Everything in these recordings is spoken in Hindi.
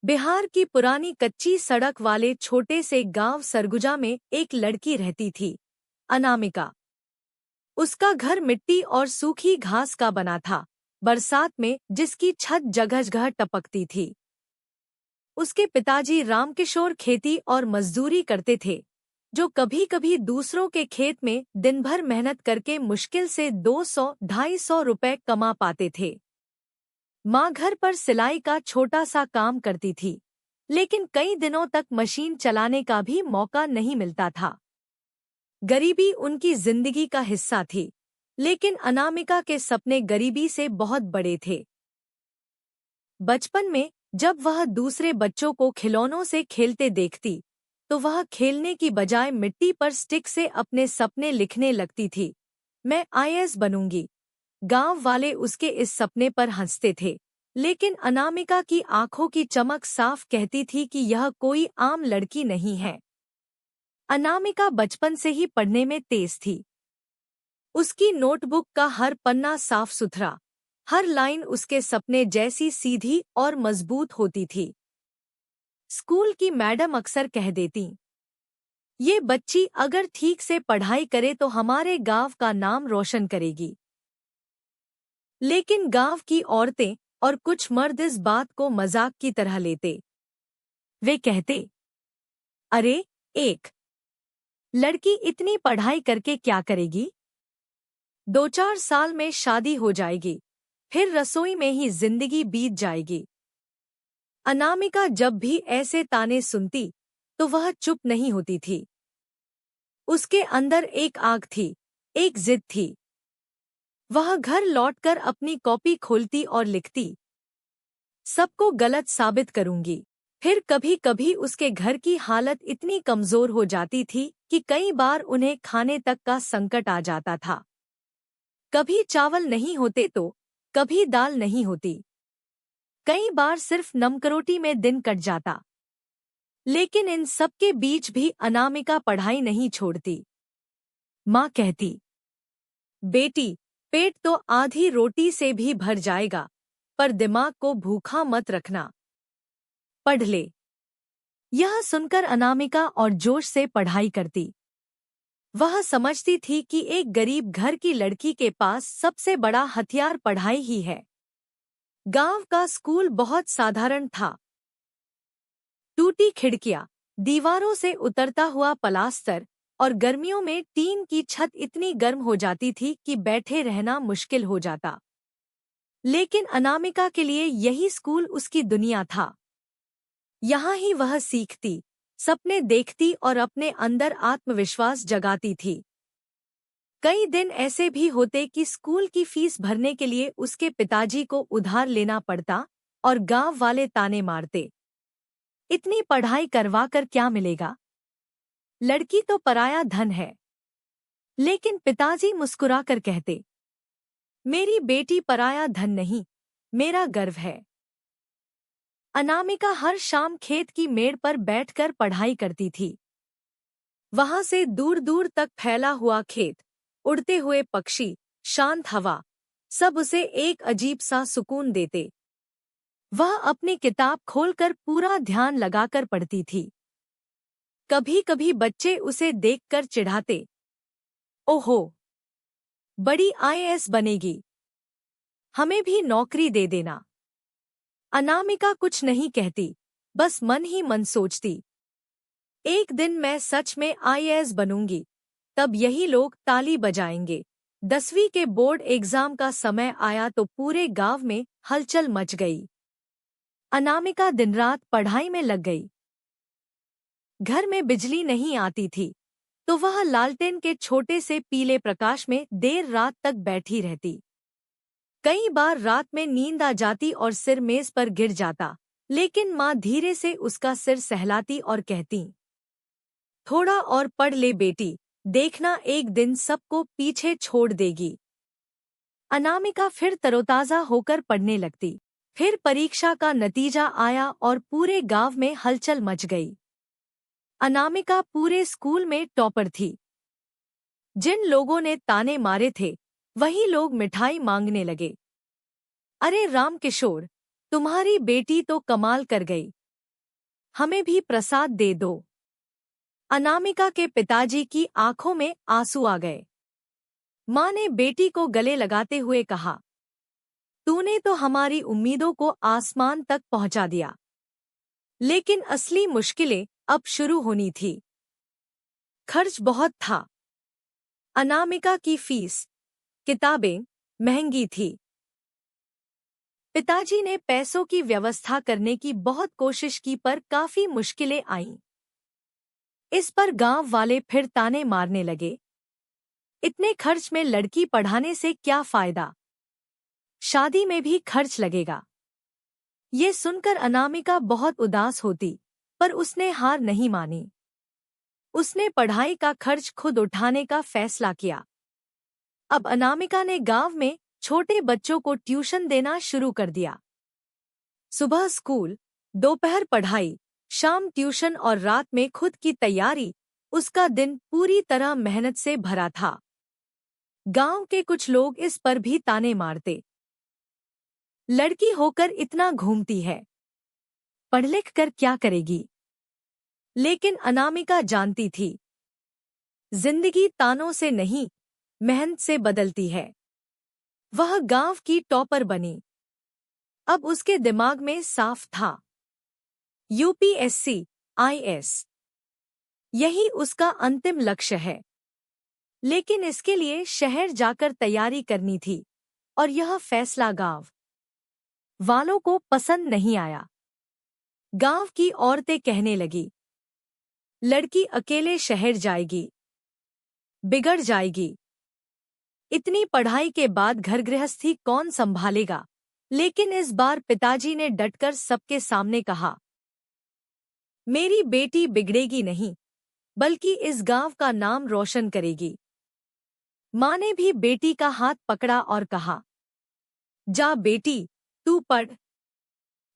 बिहार की पुरानी कच्ची सड़क वाले छोटे से गांव सरगुजा में एक लड़की रहती थी, अनामिका। उसका घर मिट्टी और सूखी घास का बना था, बरसात में जिसकी छत जगह-जगह टपकती थी। उसके पिताजी रामकिशोर खेती और मजदूरी करते थे, जो कभी-कभी दूसरों के खेत में दिन भर मेहनत करके मुश्किल से 200-250 रुपए कमा पाते थे। माँ घर पर सिलाई का छोटा सा काम करती थी, लेकिन कई दिनों तक मशीन चलाने का भी मौका नहीं मिलता था। गरीबी उनकी जिंदगी का हिस्सा थी, लेकिन अनामिका के सपने गरीबी से बहुत बड़े थे। बचपन में जब वह दूसरे बच्चों को खिलौनों से खेलते देखती, तो वह खेलने की बजाय मिट्टी पर स्टिक से अपने सपने लिखने लगती थी। मैं आईएएस बनूंगी। गांव वाले उसके इस सपने पर हंसते थे, लेकिन अनामिका की आंखों की चमक साफ कहती थी कि यह कोई आम लड़की नहीं है। अनामिका बचपन से ही पढ़ने में तेज थी। उसकी नोटबुक का हर पन्ना साफ सुथरा, हर लाइन उसके सपने जैसी सीधी और मजबूत होती थी। स्कूल की मैडम अक्सर कह देती, ये बच्ची अगर ठीक से पढ़ाई करे तो हमारे गांव का नाम रोशन करेगी। लेकिन गांव की औरतें और कुछ मर्द इस बात को मजाक की तरह लेते। वे कहते, अरे, एक लड़की इतनी पढ़ाई करके क्या करेगी? 2-4 साल में शादी हो जाएगी, फिर रसोई में ही जिंदगी बीत जाएगी। अनामिका जब भी ऐसे ताने सुनती, तो वह चुप नहीं होती थी। उसके अंदर एक आग थी, एक जिद थी। वह घर लौटकर अपनी कॉपी खोलती और लिखती, सबको गलत साबित करूंगी। फिर कभी-कभी उसके घर की हालत इतनी कमजोर हो जाती थी कि कई बार उन्हें खाने तक का संकट आ जाता था। कभी चावल नहीं होते तो कभी दाल नहीं होती। कई बार सिर्फ नमकरोटी में दिन कट जाता। लेकिन इन सब के बीच भी अनामिका पढ़ाई नहीं छोड़ती। माँ कहती, बेटी, पेट तो आधी रोटी से भी भर जाएगा, पर दिमाग को भूखा मत रखना। पढ़ ले। यह सुनकर अनामिका और जोश से पढ़ाई करती। वह समझती थी कि एक गरीब घर की लड़की के पास सबसे बड़ा हथियार पढ़ाई ही है। गांव का स्कूल बहुत साधारण था। टूटी खिड़कियां, दीवारों से उतरता हुआ पलास्तर और गर्मियों में टीन की छत इतनी गर्म हो जाती थी कि बैठे रहना मुश्किल हो जाता। लेकिन अनामिका के लिए यही स्कूल उसकी दुनिया था। यहाँ ही वह सीखती, सपने देखती और अपने अंदर आत्मविश्वास जगाती थी। कई दिन ऐसे भी होते कि स्कूल की फीस भरने के लिए उसके पिताजी को उधार लेना पड़ता और गांव वाले ताने मारते, इतनी पढ़ाई करवाकर क्या मिलेगा? लड़की तो पराया धन है। लेकिन पिताजी मुस्कुराकर कहते, मेरी बेटी पराया धन नहीं, मेरा गर्व है। अनामिका हर शाम खेत की मेड़ पर बैठकर पढ़ाई करती थी। वहां से दूर-दूर तक फैला हुआ खेत, उड़ते हुए पक्षी, शांत हवा, सब उसे एक अजीब सा सुकून देते। वह अपनी किताब खोलकर पूरा ध्यान लगाकर पढ़ती थी। कभी-कभी बच्चे उसे देखकर चिढ़ाते, ओहो, बड़ी आईएएस बनेगी, हमें भी नौकरी दे देना। अनामिका कुछ नहीं कहती, बस मन ही मन सोचती, एक दिन मैं सच में आईएएस बनूंगी, तब यही लोग ताली बजाएंगे। 10वीं के बोर्ड एग्जाम का समय आया तो पूरे गांव में हलचल मच गई। अनामिका दिन रात पढ़ाई में लग गई। घर में बिजली नहीं आती थी, तो वह लालटेन के छोटे से पीले प्रकाश में देर रात तक बैठी रहती। कई बार रात में नींद आ जाती और सिर मेज पर गिर जाता, लेकिन माँ धीरे से उसका सिर सहलाती और कहती, थोड़ा और पढ़ ले बेटी, देखना एक दिन सबको पीछे छोड़ देगी। अनामिका फिर तरोताजा होकर पढ़ने लगती। फिर परीक्षा का नतीजा आया और पूरे गांव में हलचल मच गई। अनामिका पूरे स्कूल में टॉपर थी। जिन लोगों ने ताने मारे थे, वही लोग मिठाई मांगने लगे। अरे रामकिशोर, तुम्हारी बेटी तो कमाल कर गई, हमें भी प्रसाद दे दो। अनामिका के पिताजी की आंखों में आंसू आ गए। माँ ने बेटी को गले लगाते हुए कहा, तूने तो हमारी उम्मीदों को आसमान तक पहुंचा दिया। लेकिन असली मुश्किलें अब शुरू होनी थी। खर्च बहुत था। अनामिका की फीस, किताबें महंगी थी। पिताजी ने पैसों की व्यवस्था करने की बहुत कोशिश की पर काफी मुश्किलें आईं। इस पर गांव वाले फिर ताने मारने लगे। इतने खर्च में लड़की पढ़ाने से क्या फायदा? शादी में भी खर्च लगेगा। ये सुनकर अनामिका बहुत उदास होती, पर उसने हार नहीं मानी। उसने पढ़ाई का खर्च खुद उठाने का फैसला किया। अब अनामिका ने गांव में छोटे बच्चों को ट्यूशन देना शुरू कर दिया। सुबह स्कूल, दोपहर पढ़ाई, शाम ट्यूशन और रात में खुद की तैयारी। उसका दिन पूरी तरह मेहनत से भरा था। गांव के कुछ लोग इस पर भी ताने मारते, लड़की होकर इतना घूमती है, पढ़ लिख कर क्या करेगी? लेकिन अनामिका जानती थी, जिंदगी तानों से नहीं, मेहनत से बदलती है। वह गांव की टॉपर बनी। अब उसके दिमाग में साफ था, यूपीएससी, आईएएस, यही उसका अंतिम लक्ष्य है। लेकिन इसके लिए शहर जाकर तैयारी करनी थी, और यह फैसला गांव वालों को पसंद नहीं आया। गांव की औरतें कहने लगी, लड़की अकेले शहर जाएगी, बिगड़ जाएगी। इतनी पढ़ाई के बाद घर गृहस्थी कौन संभालेगा? लेकिन इस बार पिताजी ने डटकर सबके सामने कहा, मेरी बेटी बिगड़ेगी नहीं, बल्कि इस गांव का नाम रोशन करेगी। माँ ने भी बेटी का हाथ पकड़ा और कहा, जा बेटी, तू पढ़।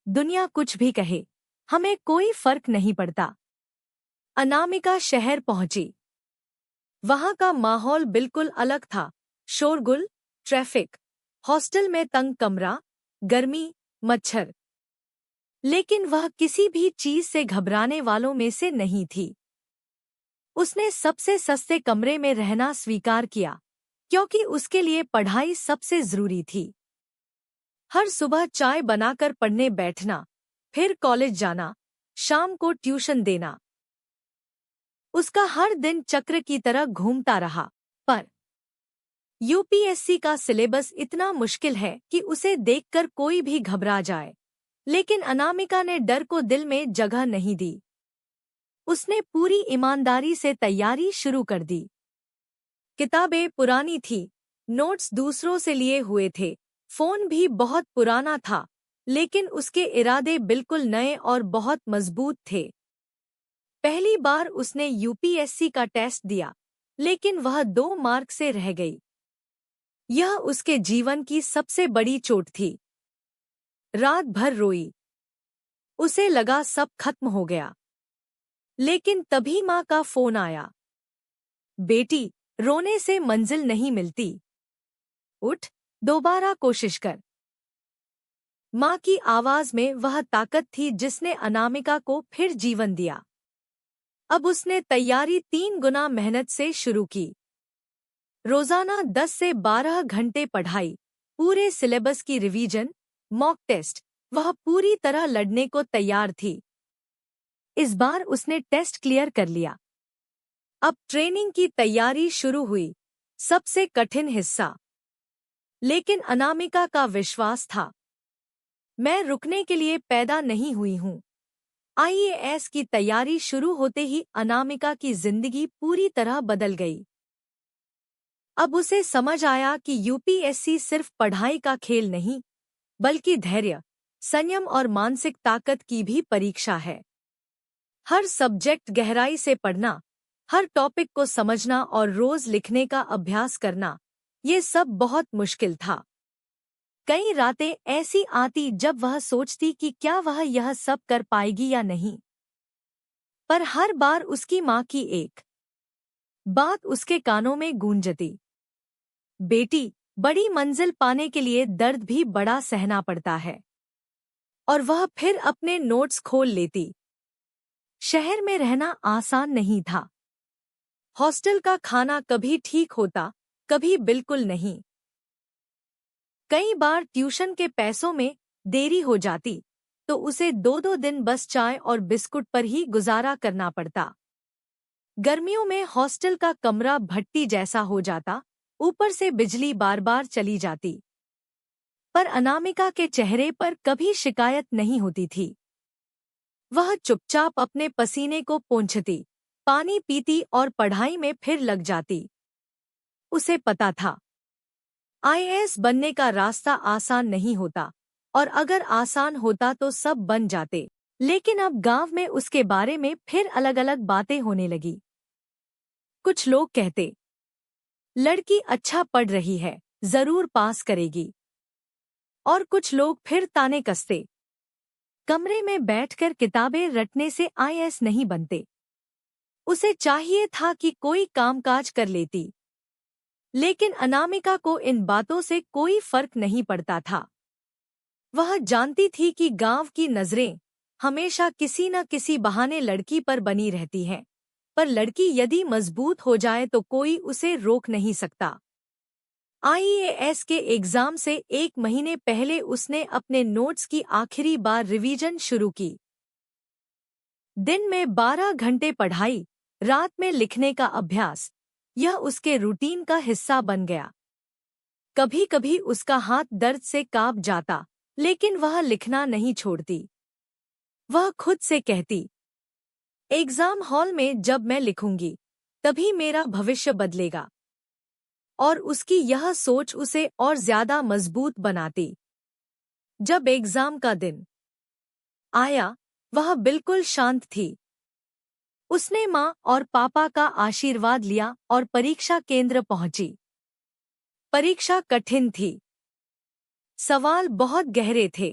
दुनिया कुछ भी कहे, हमें कोई फर्क नहीं पड़ता। अनामिका शहर पहुंची। वहां का माहौल बिल्कुल अलग था। शोरगुल, ट्रैफिक, हॉस्टल में तंग कमरा, गर्मी, मच्छर। लेकिन वह किसी भी चीज से घबराने वालों में से नहीं थी। उसने सबसे सस्ते कमरे में रहना स्वीकार किया, क्योंकि उसके लिए पढ़ाई सबसे जरूरी थी। हर सुबह चाय बनाकर पढ़ने बैठना, फिर कॉलेज जाना, शाम को ट्यूशन देना। उसका हर दिन चक्र की तरह घूमता रहा। पर यूपीएससी का सिलेबस इतना मुश्किल है कि उसे देखकर कोई भी घबरा जाए। लेकिन अनामिका ने डर को दिल में जगह नहीं दी। उसने पूरी ईमानदारी से तैयारी शुरू कर दी। किताबें पुरानी थी, नोट्स दूसरों से लिए हुए थे, फोन भी बहुत पुराना था, लेकिन उसके इरादे बिल्कुल नए और बहुत मजबूत थे। पहली बार उसने यूपीएससी का टेस्ट दिया, लेकिन वह 2 मार्क से रह गई। यह उसके जीवन की सबसे बड़ी चोट थी। रात भर रोई। उसे लगा सब खत्म हो गया। लेकिन तभी माँ का फोन आया, बेटी, रोने से मंजिल नहीं मिलती, उठ, दोबारा कोशिश कर। माँ की आवाज में वह ताकत थी जिसने अनामिका को फिर जीवन दिया। अब उसने तैयारी 3 गुना मेहनत से शुरू की। रोजाना 10 से 12 घंटे पढ़ाई, पूरे सिलेबस की रिवीजन, मॉक टेस्ट। वह पूरी तरह लड़ने को तैयार थी। इस बार उसने टेस्ट क्लियर कर लिया। अब ट्रेनिंग की तैयारी शुरू हुई, सबसे कठिन हिस्सा। लेकिन अनामिका का विश्वास था, मैं रुकने के लिए पैदा नहीं हुई हूँ। आईएएस की तैयारी शुरू होते ही अनामिका की जिंदगी पूरी तरह बदल गई। अब उसे समझ आया कि यूपीएससी सिर्फ पढ़ाई का खेल नहीं, बल्कि धैर्य, संयम और मानसिक ताकत की भी परीक्षा है। हर सब्जेक्ट गहराई से पढ़ना, हर टॉपिक को समझना और रोज लिखने का अभ्यास करना, ये सब बहुत मुश्किल था। कई रातें ऐसी आती जब वह सोचती कि क्या वह यह सब कर पाएगी या नहीं। पर हर बार उसकी माँ की एक बात उसके कानों में गूंजती, बेटी, बड़ी मंजिल पाने के लिए दर्द भी बड़ा सहना पड़ता है। और वह फिर अपने नोट्स खोल लेती, शहर में रहना आसान नहीं था। हॉस्टल का खाना कभी ठीक होता, कभी बिल्कुल नहीं। कई बार ट्यूशन के पैसों में देरी हो जाती तो उसे 2-2 दिन बस चाय और बिस्कुट पर ही गुजारा करना पड़ता। गर्मियों में हॉस्टल का कमरा भट्टी जैसा हो जाता, ऊपर से बिजली बार बार चली जाती। पर अनामिका के चेहरे पर कभी शिकायत नहीं होती थी। वह चुपचाप अपने पसीने को पोंछती, पानी पीती और पढ़ाई में फिर लग जाती। उसे पता था आईएएस बनने का रास्ता आसान नहीं होता, और अगर आसान होता तो सब बन जाते। लेकिन अब गांव में उसके बारे में फिर अलग अलग बातें होने लगी। कुछ लोग कहते, लड़की अच्छा पढ़ रही है, जरूर पास करेगी। और कुछ लोग फिर ताने कसते, कमरे में बैठकर किताबें रटने से आईएएस नहीं बनते। उसे चाहिए था कि कोई कामकाज कर लेती। लेकिन अनामिका को इन बातों से कोई फर्क नहीं पड़ता था। वह जानती थी कि गांव की नजरें हमेशा किसी न किसी बहाने लड़की पर बनी रहती हैं, पर लड़की यदि मजबूत हो जाए तो कोई उसे रोक नहीं सकता। आईएएस के एग्जाम से 1 महीने पहले उसने अपने नोट्स की आखिरी बार रिवीजन शुरू की। दिन में 12 घंटे पढ़ाई, रात में लिखने का अभ्यास, यह उसके रूटीन का हिस्सा बन गया। कभी कभी उसका हाथ दर्द से कांप जाता, लेकिन वह लिखना नहीं छोड़ती। वह खुद से कहती, एग्जाम हॉल में जब मैं लिखूंगी, तभी मेरा भविष्य बदलेगा। और उसकी यह सोच उसे और ज्यादा मजबूत बनाती। जब एग्जाम का दिन आया, वह बिल्कुल शांत थी। उसने माँ और पापा का आशीर्वाद लिया और परीक्षा केंद्र पहुंची। परीक्षा कठिन थी। सवाल बहुत गहरे थे।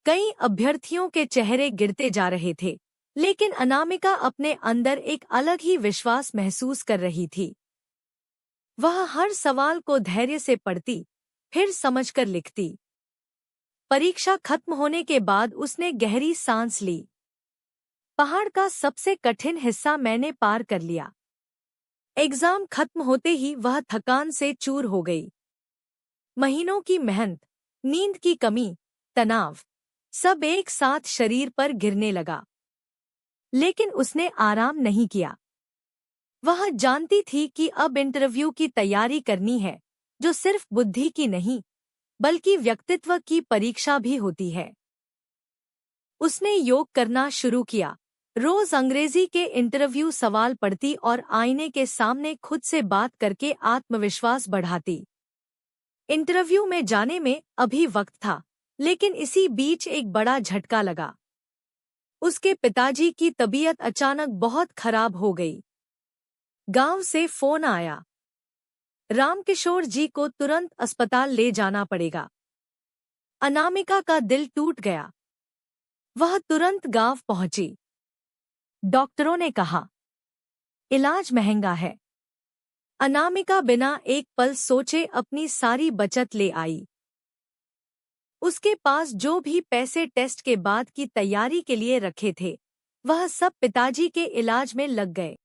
कई अभ्यर्थियों के चेहरे गिरते जा रहे थे, लेकिन अनामिका अपने अंदर एक अलग ही विश्वास महसूस कर रही थी। वह हर सवाल को धैर्य से पढ़ती, फिर समझकर लिखती। परीक्षा खत्म होने के बाद उसने गहरी सांस ली। पहाड़ का सबसे कठिन हिस्सा मैंने पार कर लिया। एग्जाम खत्म होते ही वह थकान से चूर हो गई। महीनों की मेहनत, नींद की कमी, तनाव, सब एक साथ शरीर पर गिरने लगा। लेकिन उसने आराम नहीं किया। वह जानती थी कि अब इंटरव्यू की तैयारी करनी है, जो सिर्फ बुद्धि की नहीं, बल्कि व्यक्तित्व की परीक्षा भी होती है। उसने योग करना शुरू किया, रोज अंग्रेजी के इंटरव्यू सवाल पढ़ती और आईने के सामने खुद से बात करके आत्मविश्वास बढ़ाती। इंटरव्यू में जाने में अभी वक्त था, लेकिन इसी बीच एक बड़ा झटका लगा। उसके पिताजी की तबीयत अचानक बहुत खराब हो गई। गांव से फोन आया, रामकिशोर जी को तुरंत अस्पताल ले जाना पड़ेगा। अनामिका का दिल टूट गया। वह तुरंत गांव पहुंची। डॉक्टरों ने कहा, इलाज महंगा है। अनामिका बिना एक पल सोचे अपनी सारी बचत ले आई। उसके पास जो भी पैसे टेस्ट के बाद की तैयारी के लिए रखे थे, वह सब पिताजी के इलाज में लग गए।